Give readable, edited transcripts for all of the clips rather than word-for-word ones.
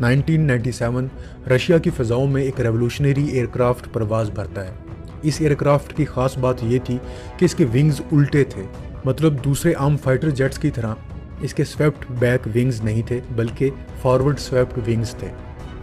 1997 Russia की फ़िज़ाओं में एक रेवोल्यूशनरी एयरक्राफ्ट परवाज़ भरता है। इस एयरक्राफ्ट की ख़ास बात ये थी कि इसके विंग्स उल्टे थे, मतलब दूसरे आम फाइटर जेट्स की तरह इसके स्वेप्ट बैक विंग्स नहीं थे, बल्कि फॉरवर्ड स्वेप्ट विंग्स थे।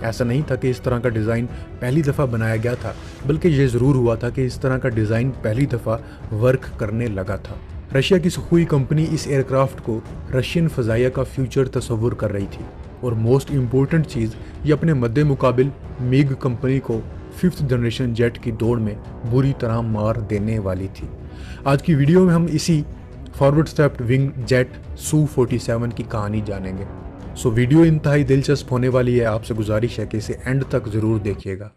ऐसा नहीं था कि इस तरह का डिज़ाइन पहली दफ़ा बनाया गया था, बल्कि ये ज़रूर हुआ था कि इस तरह का डिज़ाइन पहली दफ़ा वर्क करने लगा था। रशिया की सुखोई कंपनी इस एयरक्राफ्ट को रशियन फ़ज़ाइया का फ्यूचर तस्वुर कर रही थी, और मोस्ट इम्पोर्टेंट चीज़ ये अपने मद्दे मुकाबिल मिग कंपनी को 5th जनरेशन जेट की दौड़ में बुरी तरह मार देने वाली थी। आज की वीडियो में हम इसी forward swept wing jet Su-47 की कहानी जानेंगे। सो वीडियो इंतहाई दिलचस्प होने वाली है, आपसे गुजारिश है कि इसे एंड तक ज़रूर देखिएगा।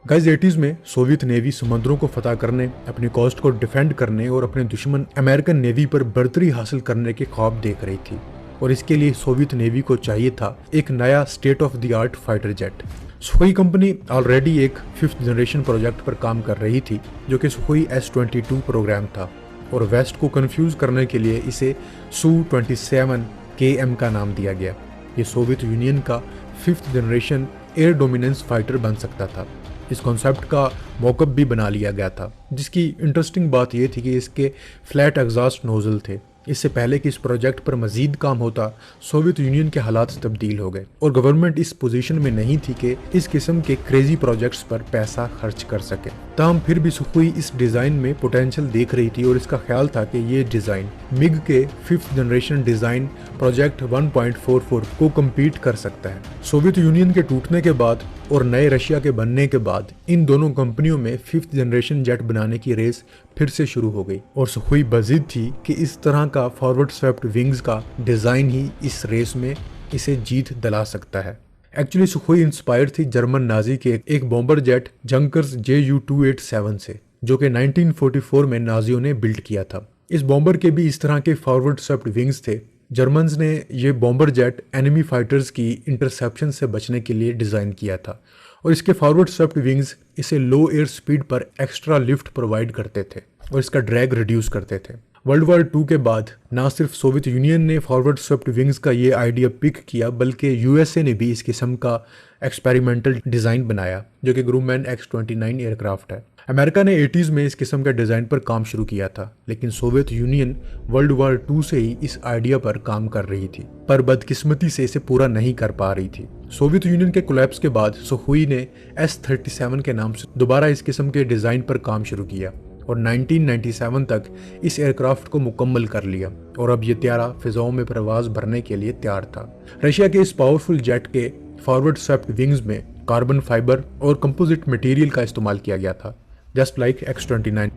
गाइस 80s में सोवियत नेवी समुद्रों को फतह करने, अपनी कोस्ट को डिफेंड करने और अपने दुश्मन अमेरिकन नेवी पर बढ़तरी हासिल करने के ख्वाब देख रही थी, और इसके लिए सोवियत नेवी को चाहिए था एक नया state of the art fighter jet. Sukhoi company already एक 5th जनरेशन प्रोजेक्ट पर काम कर रही थी, जो कि सुखोई S-22 प्रोग्राम था, और वेस्ट को कंफ्यूज करने के लिए इसे Su-27KM का नाम दिया गया। ये सोवियत यूनियन का 5th generation air dominance fighter बन सकता था। इस कॉन्सेप्ट का मॉकअप भी बना लिया गया था, जिसकी इंटरेस्टिंग बात यह थी कि इसके फ्लैट एग्जॉस्ट नोजल थे। इससे पहले कि इस प्रोजेक्ट पर मजीद काम होता, सोवियत यूनियन के हालात तब्दील हो गए और गवर्नमेंट इस पोजीशन में नहीं थी कि इस किस्म के क्रेजी प्रोजेक्ट्स पर पैसा खर्च कर सके। ताहम फिर भी सुखोई इस डिज़ाइन में पोटेंशियल देख रही थी, और इसका ख्याल था कि ये डिज़ाइन मिग के 5th जनरेशन डिज़ाइन प्रोजेक्ट 1.44 को कम्पीट कर सकता है। सोवियत यूनियन के टूटने के बाद और नए रशिया के बनने के बाद इन दोनों कंपनियों में 5th जनरेशन जेट बनाने की रेस फिर से शुरू हो गई, और सुखोई बज़िद थी कि इस तरह का फॉरवर्ड स्वेप्ट विंग्स का डिज़ाइन ही इस रेस में इसे जीत दिला सकता है। एक्चुअली सुखोई इंस्पायर्ड थी जर्मन नाजी के एक बॉम्बर जेट जंकर्स Ju-287 से, जो कि 1944 में नाजियों ने बिल्ड किया था। इस बॉम्बर के भी इस तरह के फॉरवर्ड स्वेप्ट विंग्स थे। जर्मन्स ने ये बॉम्बर जेट एनिमी फाइटर्स की इंटरसेप्शन से बचने के लिए डिज़ाइन किया था, और इसके फॉरवर्ड स्वेप्ट विंग्स इसे लो एयर स्पीड पर एक्स्ट्रा लिफ्ट प्रोवाइड करते थे और इसका ड्रैग रिड्यूस करते थे। वर्ल्ड वॉर 2 के बाद ना सिर्फ सोवियत यूनियन ने फॉरवर्ड स्वेप्ट विंग्स का ये आइडिया पिक किया, बल्कि यूएसए ने भी इस किस्म का एक्सपेरिमेंटल डिज़ाइन बनाया, जो कि ग्रूमैन X-29 एयरक्राफ्ट है। अमेरिका ने 80s में इस किस्म के डिज़ाइन पर काम शुरू किया था, लेकिन सोवियत यूनियन वर्ल्ड वॉर 2 से ही इस आइडिया पर काम कर रही थी, पर बदकिस्मती से इसे पूरा नहीं कर पा रही थी। सोवियत यूनियन के कोलैप्स के बाद सुखोई ने S-37 के नाम से दोबारा इस किस्म के डिज़ाइन पर काम शुरू किया, और 1997 तक इस एयरक्राफ्ट को मुकम्मल कर लिया, और अब ये त्यारा फिजाओं में प्रवास भरने के लिए तैयार था। रशिया के इस पावरफुल जेट के फॉरवर्ड स्वेप्ट विंग्स में कार्बन फाइबर और कंपोजिट मटेरियल का इस्तेमाल किया गया था, जस्ट लाइक X-29।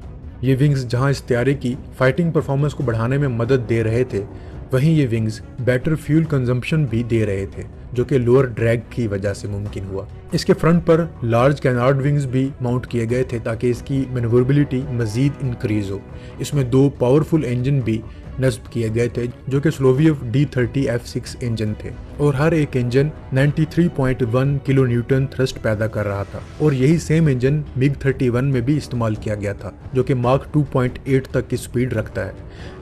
ये विंग्स जहां इस त्यारे की फाइटिंग परफॉर्मेंस को बढ़ाने में मदद दे रहे थे, वहीं ये विंग्स बेटर फ्यूल कंजम्पशन भी दे रहे थे, जो कि लोअर ड्रैग की वजह से मुमकिन हुआ। इसके फ्रंट पर लार्ज कैनार्ड विंग्स भी माउंट किए गए थे ताकि इसकी मैन्यूवरेबिलिटी मजीद इंक्रीज हो। इसमें 2 पावरफुल इंजन भी नस्ब किए गए थे, जो कि सोलोवियव D30 F6 इंजन थे, और हर एक इंजन 93.1 किलो न्यूटन थ्रस्ट पैदा कर रहा था, और यही सेम इंजन MiG-31 में भी इस्तेमाल किया गया था, जो कि मार्क 2.8 तक की स्पीड रखता है।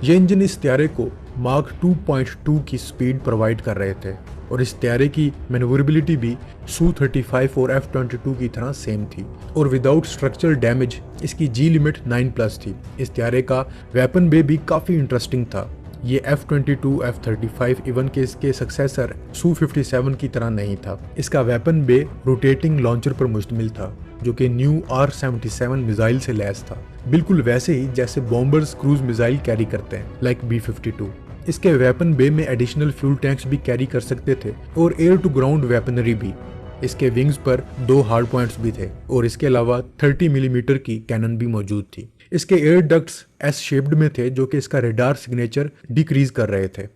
ये इंजन इस त्यारे को मार्क 2.2 की स्पीड प्रोवाइड कर रहे थे, और इस त्यारे की मैन्यूवरेबिलिटी भी Su-35 और F-22 की तरह सेम थी, और विदाउट स्ट्रक्चरल डैमेज इसकी G लिमिट 9+ थी। इस त्यारे का वेपन बे भी काफ़ी इंटरेस्टिंग था। ये F-22, F-35 इवन के इसके सक्सेसर Su-57 की तरह नहीं था। इसका वेपन बे रोटेटिंग लॉन्चर पर मुश्तमिल था, जो कि न्यू R-77 मिसाइल से लैस था, बिल्कुल वैसे ही जैसे बॉम्बर्स क्रूज मिसाइल कैरी करते हैं, लाइक B-52। इसके वेपन बे में एडिशनल फ्यूल टैंक्स भी कैरी कर सकते थे, और एयर टू ग्राउंड वेपनरी भी। इसके विंग्स पर 2 हार्ड पॉइंट्स भी थे, और इसके अलावा 30 मिलीमीटर की कैनन भी मौजूद थी। इसके एयर डक्ट्स एस शेप्ड में थे, जो कि इसका रेडार सिग्नेचर डिक्रीज कर रहे थे।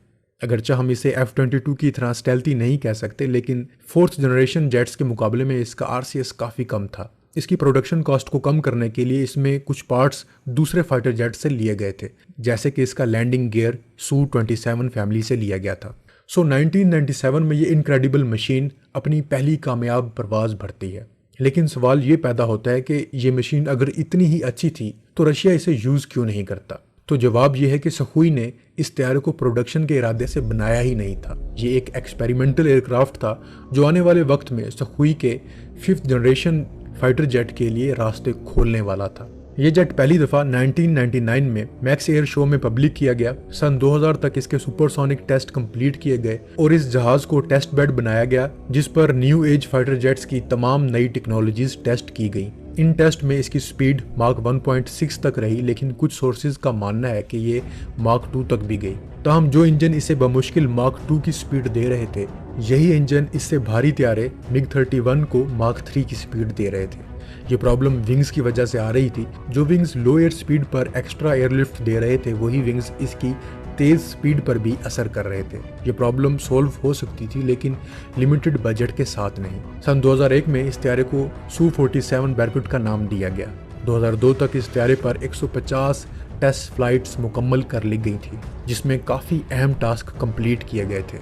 अगरचे हम इसे F-22 की तरह स्टेल्थी नहीं कह सकते, लेकिन 4th जनरेशन जेट्स के मुकाबले में इसका RCS काफ़ी कम था। इसकी प्रोडक्शन कॉस्ट को कम करने के लिए इसमें कुछ पार्ट्स दूसरे फाइटर जेट से लिए गए थे, जैसे कि इसका लैंडिंग गियर Su-27 फैमिली से लिया गया था। सो 1997 में ये इनक्रेडिबल मशीन अपनी पहली कामयाब परवाज़ भरती है। लेकिन सवाल ये पैदा होता है कि ये मशीन अगर इतनी ही अच्छी थी तो रशिया इसे यूज़ क्यों नहीं करता। तो जवाब ये है कि सखुई ने इस तैयारे को प्रोडक्शन के इरादे से बनाया ही नहीं था। ये एक एक्सपेरिमेंटल एयरक्राफ्ट था जो आने वाले वक्त में सखुई के 5th जनरेशन फाइटर जेट के लिए रास्ते खोलने वाला था। ये जेट पहली दफ़ा 1999 में मैक्स एयर शो में पब्लिक किया गया। सन 2000 तक इसके सुपरसोनिक टेस्ट कंप्लीट किए गए और इस जहाज़ को टेस्ट बेड बनाया गया जिस पर न्यू एज फाइटर जेट्स की तमाम नई टेक्नोलॉजीज टेस्ट की गई। इन टेस्ट में इसकी स्पीड मार्क 1.6 तक रही, लेकिन कुछ सोर्सेज का मानना है कि ये मार्क 2 तक भी गई। ताहम जो इंजन इसे बमुश्किल मार्क 2 की स्पीड दे रहे थे, यही इंजन इससे भारी त्यारे MiG-31 को मार्क 3 की स्पीड दे रहे थे। ये प्रॉब्लम विंग्स की वजह से आ रही थी। जो विंग्स लो एयर स्पीड पर एक्स्ट्रा एयरलिफ्ट दे रहे थे, वही विंग्स इसकी तेज स्पीड पर भी असर कर रहे थे। ये प्रॉब्लम सॉल्व हो सकती थी, लेकिन लिमिटेड बजट के साथ नहीं। सन 2001 में इस तैयारे को Su-47 बैरकुट का नाम दिया गया। 2002 तक इस तैयारे पर 150 टेस्ट फ्लाइट्स मुकम्मल कर ली गई थी, जिसमें काफ़ी अहम टास्क कंप्लीट किए गए थे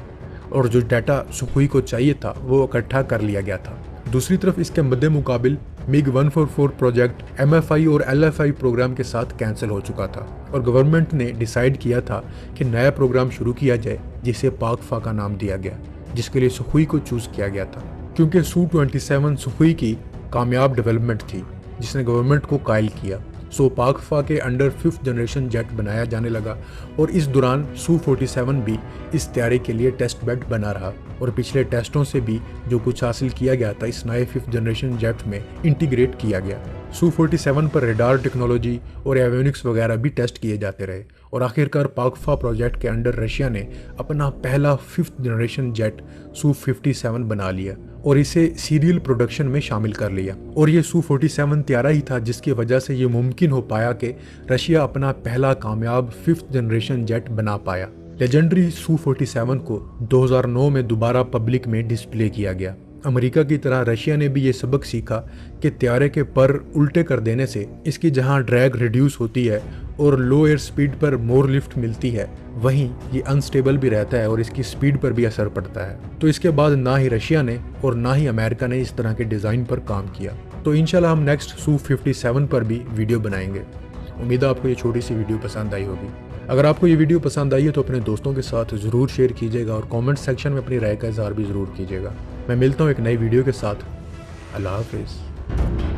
और जो डाटा सुखोई को चाहिए था वो इकट्ठा कर लिया गया था। दूसरी तरफ इसके मद्दे मुकाबिल MiG-144 प्रोजेक्ट MFI और LFI प्रोग्राम के साथ कैंसिल हो चुका था और गवर्नमेंट ने डिसाइड किया था कि नया प्रोग्राम शुरू किया जाए जिसे पाकफा का नाम दिया गया, जिसके लिए सुखोई को चूज़ किया गया था क्योंकि Su-27 सुखोई की कामयाब डेवलपमेंट थी जिसने गवर्नमेंट को कायल किया। सो पाकफा के अंडर 5th जनरेशन जेट बनाया जाने लगा और इस दौरान Su-47 भी इस तैयारे के लिए टेस्ट बेड बना रहा और पिछले टेस्टों से भी जो कुछ हासिल किया गया था इस नए 5th जनरेशन जेट में इंटीग्रेट किया गया। Su-47 पर रेडार टेक्नोलॉजी और एवियोनिक्स वगैरह भी टेस्ट किए जाते रहे और आखिरकार पाकफा प्रोजेक्ट के अंडर रशिया ने अपना पहला 5th जनरेशन जेट Su-57 बना लिया और इसे सीरियल प्रोडक्शन में शामिल कर लिया। और ये Su-47 तैयारा ही था जिसकी वजह से ये मुमकिन हो पाया कि रशिया अपना पहला कामयाब 5th जनरेशन जेट बना पाया। लेजेंडरी Su-47 को 2009 में दोबारा पब्लिक में डिस्प्ले किया गया। अमेरिका की तरह रशिया ने भी ये सबक सीखा कि तैयारे के पर उल्टे कर देने से इसकी जहां ड्रैग रिड्यूस होती है और लो एयर स्पीड पर मोर लिफ्ट मिलती है, वहीं ये अनस्टेबल भी रहता है और इसकी स्पीड पर भी असर पड़ता है। तो इसके बाद ना ही रशिया ने और ना ही अमेरिका ने इस तरह के डिज़ाइन पर काम किया। तो इंशाल्लाह हम नेक्स्ट Su-57 पर भी वीडियो बनाएंगे। उम्मीद है आपको ये छोटी सी वीडियो पसंद आई होगी। अगर आपको ये वीडियो पसंद आई है तो अपने दोस्तों के साथ ज़रूर शेयर कीजिएगा और कमेंट सेक्शन में अपनी राय का इज़हार भी ज़रूर कीजिएगा। मैं मिलता हूँ एक नई वीडियो के साथ। अल्लाह हाफिज़।